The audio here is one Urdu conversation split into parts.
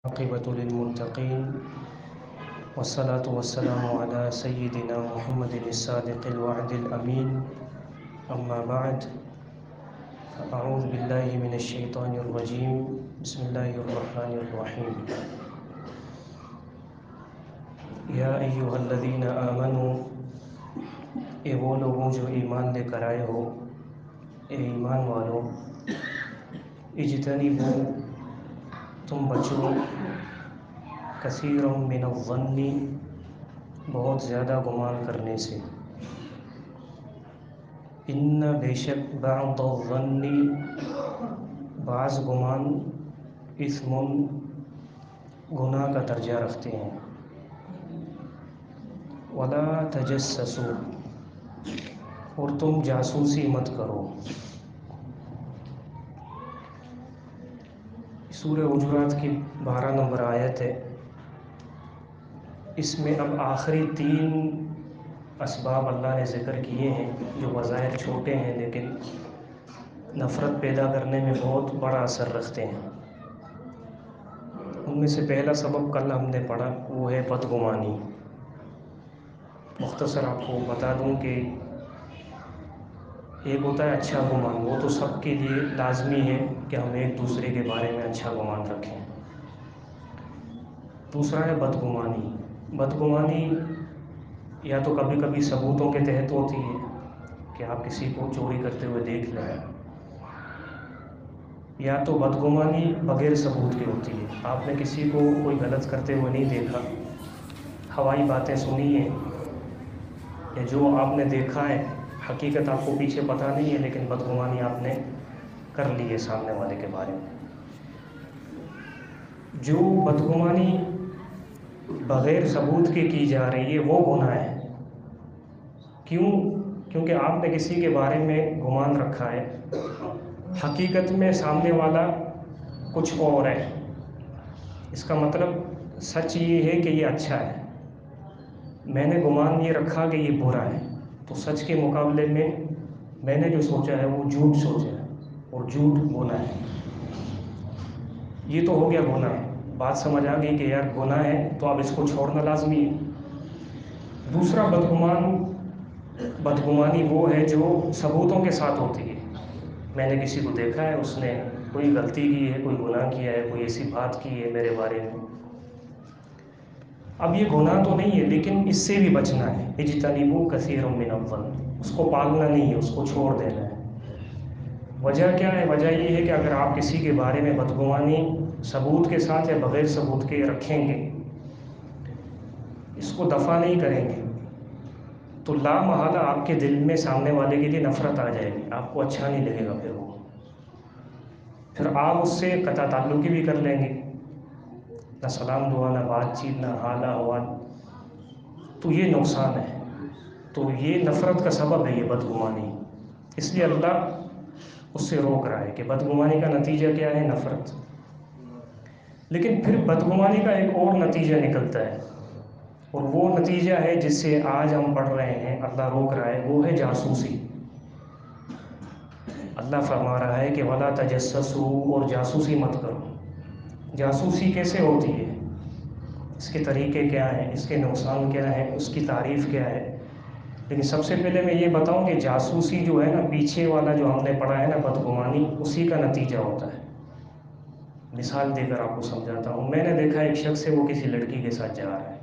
عاقبة للمتقين والصلاة والسلام على سيدنا محمد الصادق الوعد الأمين. أما بعد، فأعوذ بالله من الشيطان الرجيم. بسم الله الرحمن الرحيم. یا ایھا الذین آمنوا، اے وہ لوگوں جو ایمان لے کر آئے ہو، اے ایمان والو، اجتنبوا، تم بچو، کثیر من الظن، بہت زیادہ گمان کرنے سے، ان بے شک بعض الظن، بعض گمان، اثم، گناہ کا درجہ رکھتے ہیں، ولا تجسسوا، اور تم جاسوسی مت کرو۔ سورہ حجرات کی 12 نمبر آیت ہے۔ اس میں اب آخری 3 اسباب اللہ نے ذکر کیے ہیں جو بظاہر چھوٹے ہیں لیکن نفرت پیدا کرنے میں بہت بڑا اثر رکھتے ہیں۔ ان میں سے پہلا سبب کل ہم نے پڑھا، وہ ہے بدگمانی۔ مختصر آپ کو بتا دوں کہ ایک ہوتا ہے اچھا گمان، وہ تو سب کے لیے لازمی ہے کہ ہم ایک دوسرے کے بارے میں اچھا گمان رکھیں۔ دوسرا ہے بدگمانی۔ بدگمانی یا تو کبھی کبھی ثبوتوں کے تحت ہوتی ہے کہ آپ کسی کو چوری کرتے ہوئے دیکھ لیں، یا تو بدگمانی بغیر ثبوت کی ہوتی ہے۔ آپ نے کسی کو کوئی غلط کرتے ہوئے نہیں دیکھا، ہوائی باتیں سنی ہیں، یا جو آپ نے دیکھا ہے حقیقت آپ کو پیچھے پتہ نہیں ہے لیکن بدگمانی آپ نے کر لی ہے سامنے والے کے بارے میں۔ جو بدگمانی بغیر ثبوت کے کی جا رہی ہے وہ گناہ ہے۔ کیونکہ آپ نے کسی کے بارے میں گمان رکھا ہے، حقیقت میں سامنے والا کچھ اور ہے۔ اس کا مطلب سچ یہ ہے کہ یہ اچھا ہے، میں نے گمان یہ رکھا کہ یہ برا ہے، تو سچ کے مقابلے میں نے جو سوچا ہے وہ جھوٹ سوچا ہے، اور جھوٹ گناہ ہے۔ یہ تو ہو گیا گناہ۔ بات سمجھ آ گئی کہ یار گناہ ہے تو اب اس کو چھوڑنا لازمی ہے۔ دوسرا بدگمانی وہ ہے جو ثبوتوں کے ساتھ ہوتی ہے۔ میں نے کسی کو دیکھا ہے، اس نے کوئی غلطی کی ہے، کوئی گناہ کیا ہے، کوئی ایسی بات کی ہے میرے بارے میں۔ اب یہ گناہ تو نہیں ہے لیکن اس سے بھی بچنا ہے۔ اجتنبوا کثیر من الظن، اس کو پالنا نہیں ہے، اس کو چھوڑ دینا ہے۔ وجہ کیا ہے؟ وجہ یہ ہے کہ اگر آپ کسی کے بارے میں بدگمانی ثبوت کے ساتھ یا بغیر ثبوت کے رکھیں گے، اس کو دفع نہیں کریں گے، تو لا محالہ آپ کے دل میں سامنے والے کے لیے نفرت آ جائے گی، آپ کو اچھا نہیں لگے گا۔ پھر آپ اس سے قطع تعلقی بھی کر لیں گے، نہ سلام دعا، نہ بات چیت، نہ حال احوال، تو یہ نقصان ہے۔ تو یہ نفرت کا سبب ہے یہ بدگمانی، اس لیے اللہ اس سے روک رہا ہے کہ بدگمانی کا نتیجہ کیا ہے؟ نفرت۔ لیکن پھر بدگمانی کا ایک اور نتیجہ نکلتا ہے، اور وہ نتیجہ ہے جس سے آج ہم پڑھ رہے ہیں، اللہ روک رہا ہے، وہ ہے جاسوسی۔ اللہ فرما رہا ہے کہ وَلَا تَجَسَّسُوا، اور جاسوسی مت کرو۔ جاسوسی کیسے ہوتی ہے؟ اس کے طریقے کیا ہیں؟ اس کے نقصان کیا ہیں؟ اس کی تعریف کیا ہے؟ لیکن سب سے پہلے میں یہ بتاؤں کہ جاسوسی جو ہے نا، پیچھے والا جو ہم نے پڑھا ہے نا بدگمانی، اسی کا نتیجہ ہوتا ہے۔ مثال دے کر آپ کو سمجھاتا ہوں۔ میں نے دیکھا ایک شخص ہے، وہ کسی لڑکی کے ساتھ جا رہا ہے۔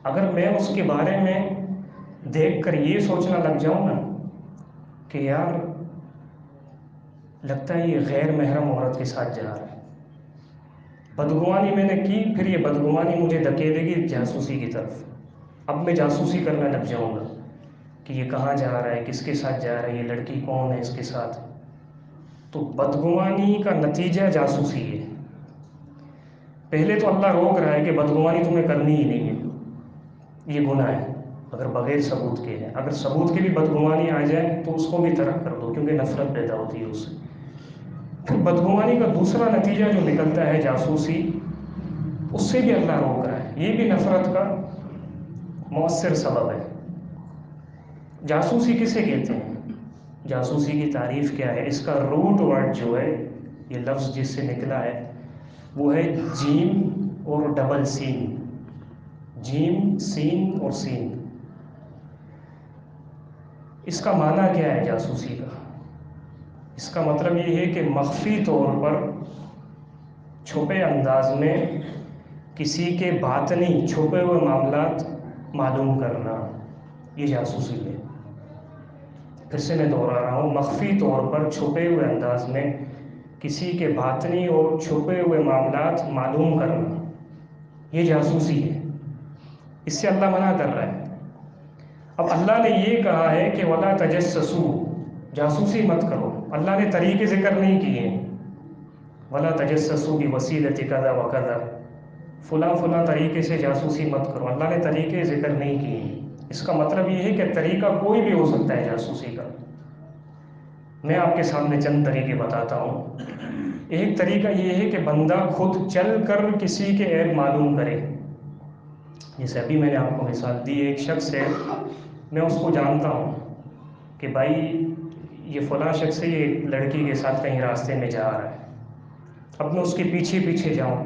اگر میں اس کے بارے میں دیکھ کر یہ سوچنا لگ جاؤں نا کہ یار لگتا ہے یہ غیر محرم عورت کے ساتھ جا رہا ہے، بدگمانی میں نے کی، پھر یہ بدگمانی مجھے دھکیلے گی جاسوسی کی طرف۔ اب میں جاسوسی کرنے لگ جاؤں گا کہ یہ کہاں جا رہا ہے، کس کے ساتھ جا رہا ہے، یہ لڑکی کون ہے اس کے ساتھ۔ تو بدگمانی کا نتیجہ جاسوسی ہے۔ پہلے تو اللہ روک رہا ہے کہ بدگمانی تمہیں کرنی ہی نہیں ہے، یہ گناہ ہے اگر بغیر ثبوت کے ہے۔ اگر ثبوت کے بھی بدگمانی آ جائے تو اس کو بھی ترک کر دو، کیونکہ نفرت پیدا ہوتی ہے اس سے۔ پھر بدگمانی کا دوسرا نتیجہ جو نکلتا ہے جاسوسی، اس سے بھی اللہ روک رہا ہے، یہ بھی نفرت کا مؤثر سبب ہے۔ جاسوسی کسے کہتے ہیں؟ جاسوسی کی تعریف کیا ہے؟ اس کا روٹ ورڈ جو ہے، یہ لفظ جس سے نکلا ہے، وہ ہے جیم اور ڈبل سین، جیم سین اور سین۔ اس کا معنی کیا ہے جاسوسی کا؟ اس کا مطلب یہ ہے کہ مخفی طور پر، چھپے انداز میں کسی کے باطنی چھپے ہوئے معاملات معلوم کرنا، یہ جاسوسی ہے۔ پھر سے میں دوہرا رہا ہوں، مخفی طور پر چھپے ہوئے انداز میں کسی کے باطنی اور چھپے ہوئے معاملات معلوم کرنا، یہ جاسوسی ہے۔ اس سے اللہ منع کر رہا ہے۔ اب اللہ نے یہ کہا ہے کہ وَلَا تَجَسَّسُوا، جاسوسی مت کرو۔ اللہ نے طریقے ذکر نہیں کیے، وَلَا تَجَسَّسُوا بِوَسِيلَةِ كَذَا وَكَذَا، فلاں فلاں طریقے سے جاسوسی مت کرو۔ اللہ نے طریقے ذکر نہیں کیے۔ اس کا مطلب یہ ہے کہ طریقہ کوئی بھی ہو سکتا ہے جاسوسی کا۔ میں آپ کے سامنے چند طریقے بتاتا ہوں۔ ایک طریقہ یہ ہے کہ بندہ خود چل کر کسی کے عیب معلوم کرے۔ جیسے ابھی میں نے آپ کو مثال دی، ایک شخص ہے، میں اس کو جانتا ہوں کہ بھائی یہ فلاں شخص ہے، یہ لڑکی کے ساتھ کہیں راستے میں جا رہا ہے۔ اب میں اس کے پیچھے پیچھے جاؤں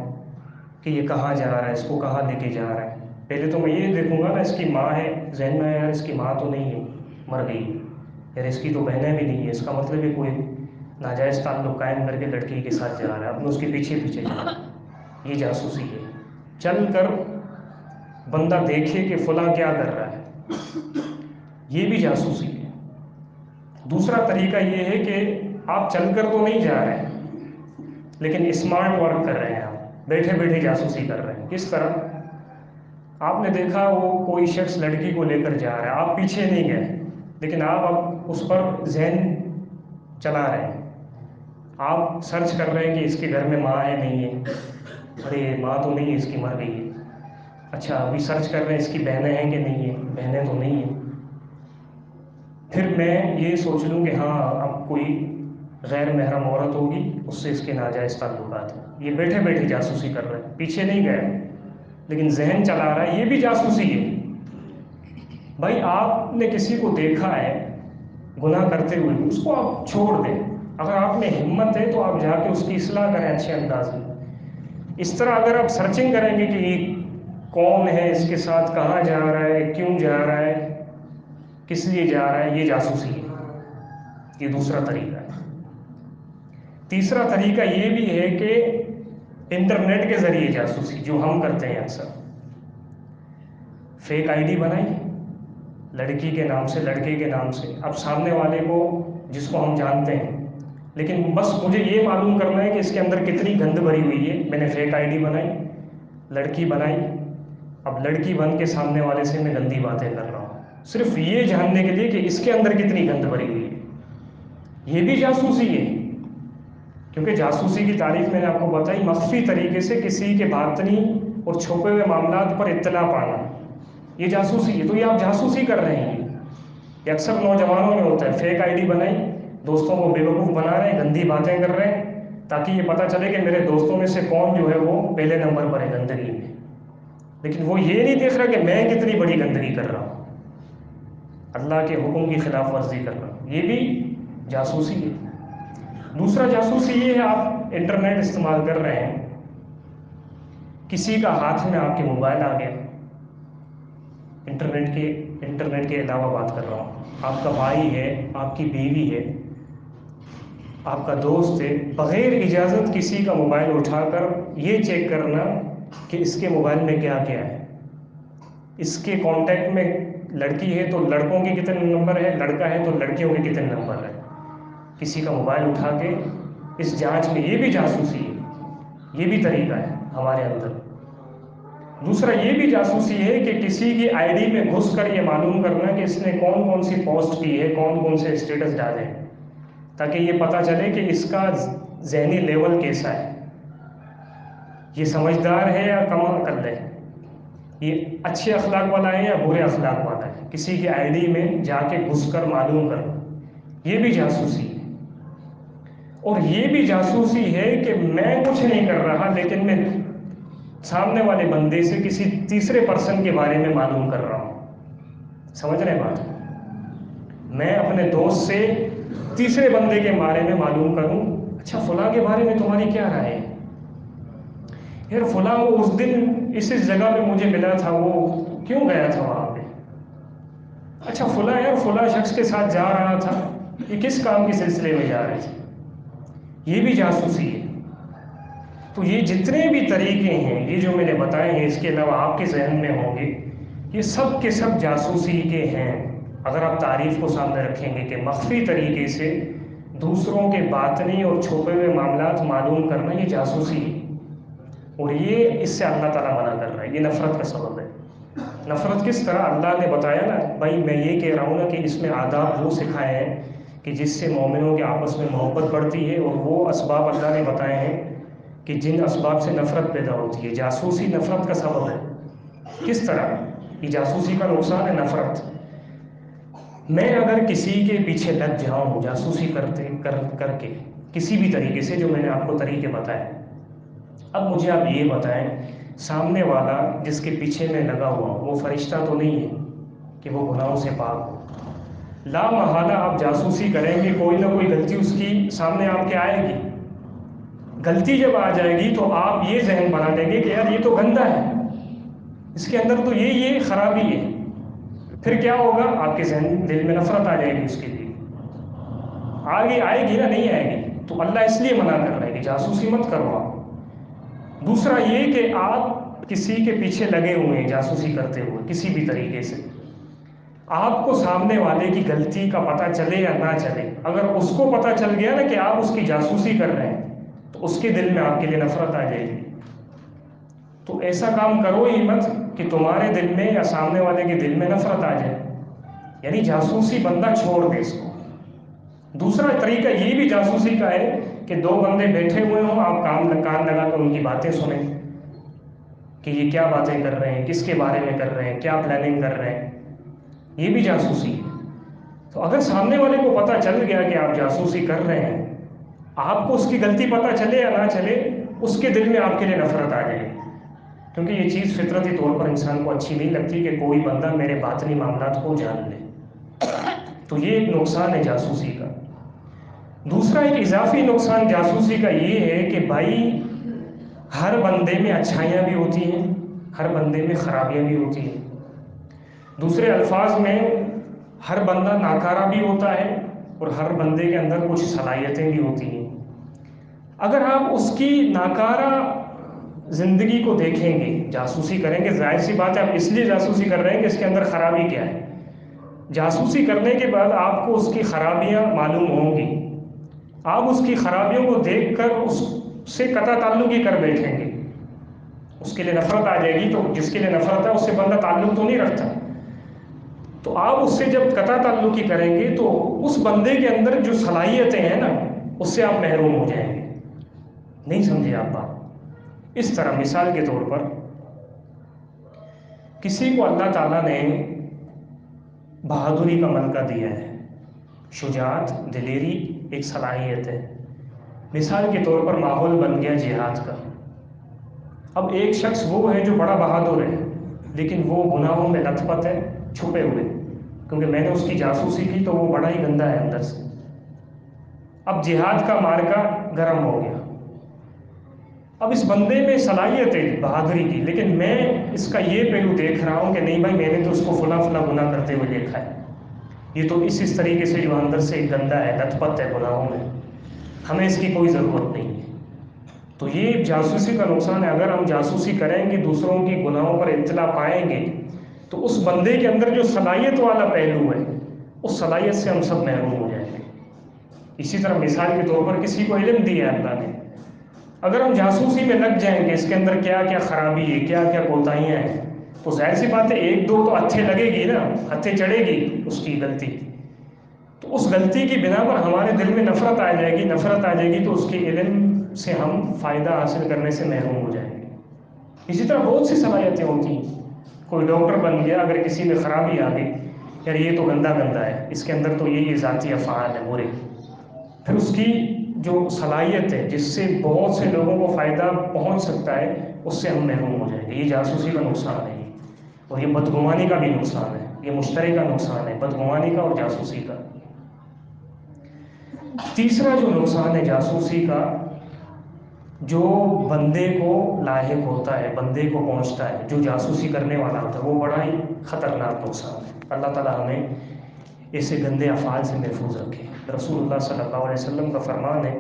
کہ یہ کہاں جا رہا ہے، اس کو کہاں لے کے جا رہا ہے۔ پہلے تو میں یہ دیکھوں گا نا اس کی ماں ہے، ذہن میں یار اس کی ماں تو نہیں ہے، مر گئی، یار اس کی تو بہنیں بھی نہیں ہے، اس کا مطلب ہے کوئی ناجائز تعلق قائم کر کے لڑکی کے ساتھ جا رہا ہے۔ اب میں اس کے پیچھے پیچھے جاؤں، یہ جاسوسی ہے۔ چل کر بندہ دیکھے کہ فلاں کیا کر رہا ہے، یہ بھی جاسوسی ہے۔ دوسرا طریقہ یہ ہے کہ آپ چل کر تو نہیں جا رہے لیکن اسمارٹ ورک کر رہے ہیں، آپ بیٹھے بیٹھے جاسوسی کر رہے ہیں۔ کس طرح؟ آپ نے دیکھا وہ کوئی شخص لڑکی کو لے کر جا رہا ہے، آپ پیچھے نہیں گئے لیکن آپ اب اس پر ذہن چلا رہے ہیں، آپ سرچ کر رہے ہیں کہ اس کے گھر میں ماں ہے نہیں ہے، ارے ماں تو نہیں ہے، اس کی مر گئی ہے۔ اچھا ابھی سرچ کر رہے ہیں اس کی بہنیں ہیں کہ نہیں ہیں، بہنیں تو نہیں ہیں۔ پھر میں یہ سوچ لوں کہ ہاں اب کوئی غیر محرم عورت ہوگی، اس سے اس کے ناجائز تعلقات ہیں۔ یہ بیٹھے بیٹھے جاسوسی کر رہے ہیں، پیچھے نہیں گئے لیکن ذہن چلا رہا ہے، یہ بھی جاسوسی ہے۔ بھائی آپ نے کسی کو دیکھا ہے گناہ کرتے ہوئے، اس کو آپ چھوڑ دیں، اگر آپ میں ہمت ہے تو آپ جا کے اس کی اصلاح کریں اچھے انداز میں۔ اس طرح اگر آپ سرچنگ کریں گے کہ یہ کون ہے، اس کے ساتھ کہاں جا رہا ہے، کیوں جا رہا ہے، کس لیے جا رہا ہے، یہ جاسوسی ہے۔ یہ دوسرا طریقہ ہے۔ تیسرا طریقہ یہ بھی ہے کہ انٹرنیٹ کے ذریعے جاسوسی، جو ہم کرتے ہیں اکثر، فیک آئی ڈی بنائی لڑکی کے نام سے، لڑکے کے نام سے، اب سامنے والے کو جس کو ہم جانتے ہیں، لیکن بس مجھے یہ معلوم کرنا ہے کہ اس کے اندر کتنی گند بھری ہوئی ہے، میں نے فیک آئی ڈی بنائی، لڑکی بنائی، اب لڑکی بن کے سامنے والے سے میں گندی باتیں کر رہا ہوں، صرف یہ جاننے کے لیے کہ اس کے اندر کتنی گند بھری ہوئی ہے۔ یہ بھی جاسوسی ہے، کیونکہ جاسوسی کی تعریف میں نے آپ کو بتائی، مخفی طریقے سے کسی کے باطنی اور چھپے ہوئے معاملات پر اطلاع پانا، یہ جاسوسی ہے۔ تو یہ آپ جاسوسی کر رہے ہیں۔ یہ اکثر نوجوانوں میں ہوتا ہے، فیک آئی ڈی بنائی، دوستوں کو بیوقوف بنا رہے ہیں، گندی باتیں کر رہے ہیں تاکہ یہ پتہ چلے کہ میرے دوستوں میں سے کون جو ہے وہ پہلے نمبر پر ہے گندگی میں، لیکن وہ یہ نہیں دیکھ رہا کہ میں کتنی بڑی گندگی کر رہا ہوں، اللہ کے حکم کی خلاف ورزی کر رہا ہوں، یہ بھی جاسوسی ہے۔ دوسرا جاسوسی یہ ہے، آپ انٹرنیٹ استعمال کر رہے ہیں، کسی کا ہاتھ میں آپ کے موبائل آ گیا، انٹرنیٹ کے علاوہ بات کر رہا ہوں، آپ کا بھائی ہے، آپ کی بیوی ہے، آپ کا دوست ہے، بغیر اجازت کسی کا موبائل اٹھا کر یہ چیک کرنا کہ اس کے موبائل میں کیا کیا ہے، اس کے کانٹیکٹ میں لڑکی ہے تو لڑکوں کے کتنے نمبر ہے، لڑکا ہے تو لڑکیوں کے کتنے نمبر ہے، کسی کا موبائل اٹھا کے اس جانچ میں، یہ بھی جاسوسی ہے، یہ بھی طریقہ ہے ہمارے اندر۔ دوسرا یہ بھی جاسوسی ہے کہ کسی کی آئی ڈی میں گھس کر یہ معلوم کرنا کہ اس نے کون کون سی پوسٹ کی ہے، کون کون سے اسٹیٹس ڈالے ہیں، تاکہ یہ پتہ چلے کہ اس کا ذہنی لیول کیسا ہے، یہ سمجھدار ہے یا کم عقل ہے، یہ اچھے اخلاق والا ہے یا برے اخلاق والا ہے، کسی کی آئی ڈی میں جا کے گھس کر معلوم کرنا، یہ بھی جاسوسی ہے۔ اور یہ بھی جاسوسی ہے کہ میں کچھ نہیں کر رہا لیکن میں سامنے والے بندے سے کسی تیسرے پرسن کے بارے میں معلوم کر رہا ہوں، سمجھ رہے ہیں بات؟ میں اپنے دوست سے تیسرے بندے کے بارے میں معلوم کروں، اچھا فلاں کے بارے میں تمہاری کیا رائے ہے، یار فلاں وہ اس دن اس جگہ پہ مجھے ملا تھا، وہ کیوں گیا تھا وہاں پہ؟ اچھا فلاں یار فلاں شخص کے ساتھ جا رہا تھا، یہ کس کام کے سلسلے میں جا رہے تھے؟ یہ بھی جاسوسی ہے۔ تو یہ جتنے بھی طریقے ہیں، یہ جو میں نے بتائے ہیں، اس کے علاوہ آپ کے ذہن میں ہوں گے، یہ سب کے سب جاسوسی کے ہیں۔ اگر آپ تعریف کو سامنے رکھیں گے کہ مخفی طریقے سے دوسروں کے باطنی اور چھپے ہوئے معاملات معلوم کرنا، یہ جاسوسی ہے، اور یہ اس سے اللہ تعالیٰ منع کر رہا ہے، یہ نفرت کا سبب ہے۔ نفرت کس طرح؟ اللہ نے بتایا نا بھائی، میں یہ کہہ رہا ہوں نا کہ اس میں آداب وہ سکھائے ہیں کہ جس سے مومنوں کے آپس میں محبت بڑھتی ہے، اور وہ اسباب اللہ نے بتائے ہیں کہ جن اسباب سے نفرت پیدا ہوتی ہے۔ جاسوسی نفرت کا سبب ہے۔ کس طرح؟ یہ جاسوسی کا نقصان ہے نفرت۔ میں اگر کسی کے پیچھے لگ جاؤں جاسوسی کر کے کسی بھی طریقے سے، جو میں نے آپ کو طریقے بتائے، اب مجھے آپ یہ بتائیں، سامنے والا جس کے پیچھے میں لگا ہوا ہوں وہ فرشتہ تو نہیں ہے کہ وہ گناہوں سے پاک ہو؟ لا محالہ آپ جاسوسی کریں گے، کوئی نہ کوئی غلطی اس کی سامنے آپ کے آئے گی۔ غلطی جب آ جائے گی تو آپ یہ ذہن بنا لیں گے کہ یار یہ تو گندا ہے، اس کے اندر تو یہ خرابی ہے۔ پھر کیا ہوگا؟ آپ کے ذہن دل میں نفرت آ جائے گی اس کے لیے۔ آگے آئے گی نا؟ نہیں آئے گی۔ تو اللہ اس لیے منع کر رہا ہے کہ جاسوسی مت کرو آپ۔ دوسرا یہ کہ آپ کسی کے پیچھے لگے ہوئے ہیں جاسوسی کرتے ہوئے کسی بھی طریقے سے، آپ کو سامنے والے کی غلطی کا پتہ چلے یا نہ چلے، اگر اس کو پتہ چل گیا نا کہ آپ اس کی جاسوسی کر رہے ہیں، تو اس کے دل میں آپ کے لیے نفرت آ جائے گی۔ تو ایسا کام کرو ہی مت کہ تمہارے دل میں یا سامنے والے کے دل میں نفرت آ جائے، یعنی جاسوسی بندہ چھوڑ دے اس کو۔ دوسرا طریقہ یہ بھی جاسوسی کا ہے کہ دو بندے بیٹھے ہوئے ہوں، آپ کان لگا کر ان کی باتیں سنیں کہ یہ کیا باتیں کر رہے ہیں، کس کے بارے میں کر رہے ہیں، کیا پلاننگ کر رہے ہیں، یہ بھی جاسوسی ہے۔ تو اگر سامنے والے کو پتہ چل گیا کہ آپ جاسوسی کر رہے ہیں، آپ کو اس کی غلطی پتہ چلے یا نہ چلے، اس کے دل میں آپ کے لیے نفرت آ جائے گی، کیونکہ یہ چیز فطرتی طور پر انسان کو اچھی نہیں لگتی کہ کوئی بندہ میرے باطنی معاملات کو جان لے۔ تو یہ ایک نقصان ہے جاسوسی کا۔ دوسرا ایک اضافی نقصان جاسوسی کا یہ ہے کہ بھائی، ہر بندے میں اچھائیاں بھی ہوتی ہیں، ہر بندے میں خرابیاں بھی ہوتی ہیں۔ دوسرے الفاظ میں، ہر بندہ ناکارہ بھی ہوتا ہے اور ہر بندے کے اندر کچھ صلاحیتیں بھی ہوتی ہیں۔ اگر آپ اس کی ناکارہ زندگی کو دیکھیں گے، جاسوسی کریں گے، ظاہر سی بات ہے آپ اس لیے جاسوسی کر رہے ہیں کہ اس کے اندر خرابی کیا ہے۔ جاسوسی کرنے کے بعد آپ کو اس کی خرابیاں معلوم ہوں گی، آپ اس کی خرابیوں کو دیکھ کر اس سے قطع تعلق ہی کر بیٹھیں گے، اس کے لیے نفرت آ جائے گی۔ تو جس کے لیے نفرت ہے اس سے بندہ تعلق تو نہیں رکھتا، تو آپ اس سے جب قطع تعلق ہی کریں گے تو اس بندے کے اندر جو صلاحیتیں ہیں نا، اس سے آپ محروم ہو جائیں گے۔ نہیں سمجھے آپ بات؟ اس طرح مثال کے طور پر کسی کو اللہ تعالیٰ نے بہادری کا ملکہ دیا ہے، شجاعت، دلیری ایک صلاحیت ہے۔ مثال کے طور پر ماحول بن گیا جہاد کا۔ اب ایک شخص وہ ہے جو بڑا بہادر ہے، لیکن وہ گناہوں میں لت پت ہے، چھپے ہوئے، کیونکہ میں نے اس کی جاسوسی کی تو وہ بڑا ہی گندا ہے اندر سے۔ اب جہاد کا مارکا گرم ہو گیا، اب اس بندے میں صلاحیت ہے بہادری کی، لیکن میں اس کا یہ پہلو دیکھ رہا ہوں کہ نہیں بھائی، میں نے تو اس کو فلاں گناہ کرتے ہوئے دیکھا ہے، یہ تو اس طریقے سے جو اندر سے گندا ہے، لت پت ہے گناہوں میں، ہمیں اس کی کوئی ضرورت نہیں ہے۔ تو یہ جاسوسی کا نقصان ہے۔ اگر ہم جاسوسی کریں گے، دوسروں کی گناہوں پر اطلاع پائیں گے، تو اس بندے کے اندر جو صلاحیت والا پہلو ہے، اس صلاحیت سے ہم سب محروم ہو جائیں گے۔ اسی طرح مثال کے طور پر کسی کو علم دیا ہے اللہ نے، اگر ہم جاسوسی میں لگ جائیں گے، اس کے اندر کیا کیا خرابی ہے، کیا کیا کوتاہیاں ہیں، تو ظاہر سی بات ہے ایک دو تو ہتھے لگے گی نا، ہتھے چڑھے گی اس کی غلطی، تو اس غلطی کی بنا پر ہمارے دل میں نفرت آ جائے گی، نفرت آ جائے گی تو اس کے علم سے ہم فائدہ حاصل کرنے سے محروم ہو جائیں گے۔ اسی طرح بہت سی صلاحیتیں ہوتی ہیں، کوئی ڈاکٹر بن گیا، اگر کسی میں خرابی آ گئی، یار یہ تو گندا ہے، اس کے اندر تو یہ ذاتی افعال ہے برے، پھر اس کی جو صلاحیت ہے جس سے بہت سے لوگوں کو فائدہ پہنچ سکتا ہے، اس سے ہم محروم ہو جائیں گے۔ یہ جاسوسی کا نقصان ہے، اور یہ بدگمانی کا بھی نقصان ہے، یہ مشترکہ نقصان ہے بدگمانی کا اور جاسوسی کا۔ تیسرا جو نقصان ہے جاسوسی کا، جو بندے کو لاحق ہوتا ہے، بندے کو پہنچتا ہے، جو جاسوسی کرنے والا ہوتا ہے، وہ بڑا ہی خطرناک نقصان ہے۔ اللہ تعالیٰ ہمیں ایسے گندے افعال سے محفوظ رکھے۔ رسول اللہ صلی اللہ علیہ وسلم کا فرمان ہے،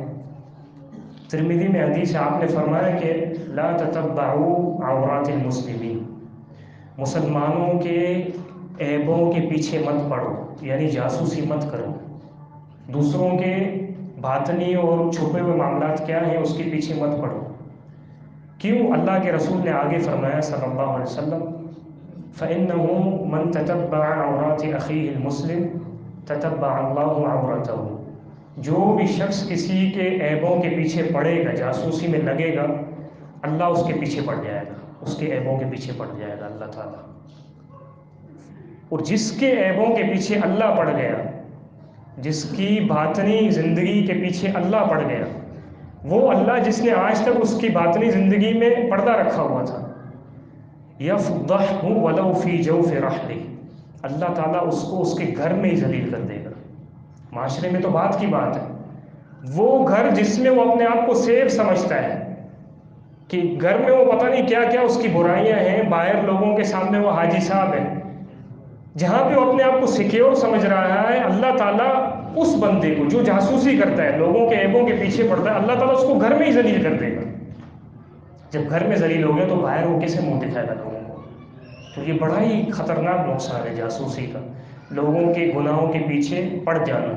ترمذی میں حدیث ہے، آپ نے فرمایا کہ لا تتبعوا عورات المسلمین، مسلمانوں کے عیبوں کے پیچھے مت پڑو، یعنی جاسوسی مت کرو، دوسروں کے باطنی اور چھپے ہوئے معاملات کیا ہیں اس کے پیچھے مت پڑو۔ کیوں؟ اللہ کے رسول نے آگے فرمایا صلی اللہ علیہ وسلم، فَإِنَّهُ مَن تَتَبَّعَ عَوْرَاتِ أَخِيهِ الْمُسْلِمِ تَتَبَّعَ اللَّهُ عَوْرَتَهُ، جو بھی شخص کسی کے عیبوں کے پیچھے پڑے گا، جاسوسی میں لگے گا، اللہ اس کے پیچھے پڑ جائے گا، اس کے عیبوں کے پیچھے پڑ جائے گا اللہ تعالیٰ۔ اور جس کے عیبوں کے پیچھے اللہ پڑ گیا، جس کی باطنی زندگی کے پیچھے اللہ پڑ گیا، وہ اللہ جس نے آج تک اس کی باطنی زندگی میں پردہ رکھا ہوا تھا، یفضحہ ولو فی جوف رحلہ، اللہ تعالیٰ اس کو اس کے گھر میں ہی ذلیل کر دے گا۔ معاشرے میں تو بات کی بات ہے، وہ گھر جس میں وہ اپنے آپ کو سیف سمجھتا ہے کہ گھر میں وہ پتہ نہیں کیا کیا اس کی برائیاں ہیں، باہر لوگوں کے سامنے وہ حاجی صاحب ہے، جہاں پہ وہ اپنے آپ کو سیکیور سمجھ رہا ہے، اللہ تعالیٰ اس بندے کو جو جاسوسی کرتا ہے، لوگوں کے عیبوں کے پیچھے پڑتا ہے، اللہ تعالیٰ اس کو گھر میں ہی ذلیل کر دے گا۔ جب گھر میں ذلیل ہو گیا تو باہر وہ کیسے منہ دکھائے گا لوگوں کو؟ تو یہ بڑا ہی خطرناک نقصان ہے جاسوسی کا، لوگوں کے گناہوں کے پیچھے پڑ جانا،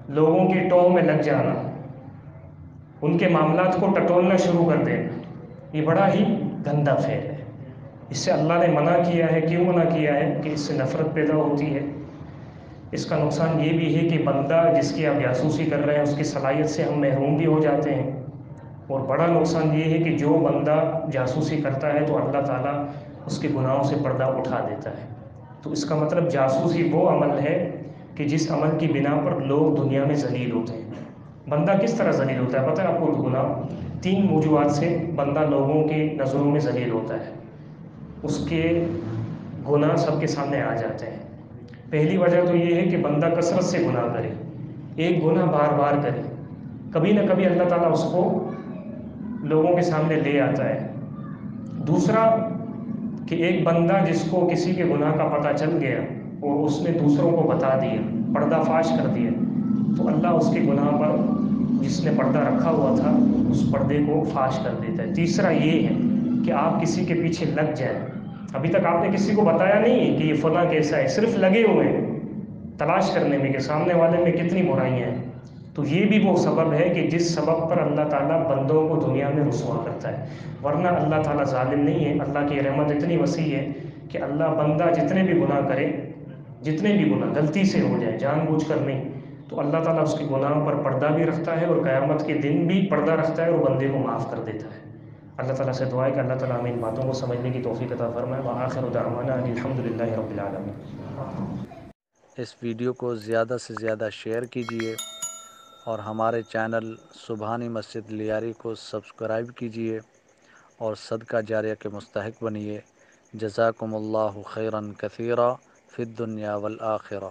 لوگوں کے ٹوہ میں لگ جانا، ان کے معاملات کو ٹٹولنا شروع کر دینا، یہ بڑا ہی گندا فعل ہے۔ اس سے اللہ نے منع کیا ہے۔ کیوں منع کیا ہے؟ کہ اس سے نفرت پیدا ہوتی ہے۔ اس کا نقصان یہ بھی ہے کہ بندہ جس کی آپ جاسوسی کر رہے ہیں اس کی صلاحیت سے ہم محروم بھی ہو جاتے ہیں، اور بڑا نقصان یہ ہے کہ جو بندہ جاسوسی کرتا ہے تو اللہ تعالیٰ اس کے گناہوں سے پردہ اٹھا دیتا ہے۔ تو اس کا مطلب جاسوسی وہ عمل ہے کہ جس عمل کی بنا پر لوگ دنیا میں ذلیل ہوتے ہیں۔ بندہ کس طرح ذلیل ہوتا ہے پتہ ہے آپ کو؟ گناہ تین موضوعات سے بندہ لوگوں کے نظروں میں ذلیل ہوتا ہے، اس کے گناہ سب کے سامنے آ جاتے ہیں۔ پہلی وجہ تو یہ ہے کہ بندہ کثرت سے گناہ کرے، ایک گناہ بار بار کرے، کبھی نہ کبھی اللہ تعالیٰ اس کو لوگوں کے سامنے لے آتا ہے۔ دوسرا کہ ایک بندہ جس کو کسی کے گناہ کا پتہ چل گیا اور اس نے دوسروں کو بتا دیا، پردہ فاش کر دیا، تو اللہ اس کے گناہ پر جس نے پردہ رکھا ہوا تھا اس پردے کو فاش کر دیتا ہے۔ تیسرا یہ ہے کہ آپ کسی کے پیچھے لگ جائیں، ابھی تک آپ نے کسی کو بتایا نہیں ہے کہ یہ فلاں کیسا ہے، صرف لگے ہوئے ہیں تلاش کرنے میں کہ سامنے والے میں کتنی برائیاں ہیں، تو یہ بھی وہ سبب ہے کہ جس سبب پر اللہ تعالیٰ بندوں کو دنیا میں رسوا کرتا ہے۔ ورنہ اللہ تعالیٰ ظالم نہیں ہے، اللہ کی رحمت اتنی وسیع ہے کہ اللہ بندہ جتنے بھی گناہ کرے، جتنے بھی گناہ غلطی سے ہو جائے، جان بوجھ کر نہیں، تو اللہ تعالیٰ اس کے گناہوں پر پردہ بھی رکھتا ہے اور قیامت کے دن بھی پردہ رکھتا ہے اور بندے کو معاف کر دیتا ہے۔ اللہ تعالیٰ سے دعا ہے کہ اللہ تعالیٰ ہمیں ان باتوں کو سمجھنے کی توفیق عطا فرمائے۔ وآخر دعوانا ان الحمدللہ رب العالمین۔ اس ویڈیو کو زیادہ سے زیادہ شیئر کیجیے اور ہمارے چینل سبحانی مسجد لیاری کو سبسکرائب کیجیے اور صدقہ جاریہ کے مستحق بنیے۔ جزاکم اللہ خیرا کثیرا فی الدنیا والآخرہ۔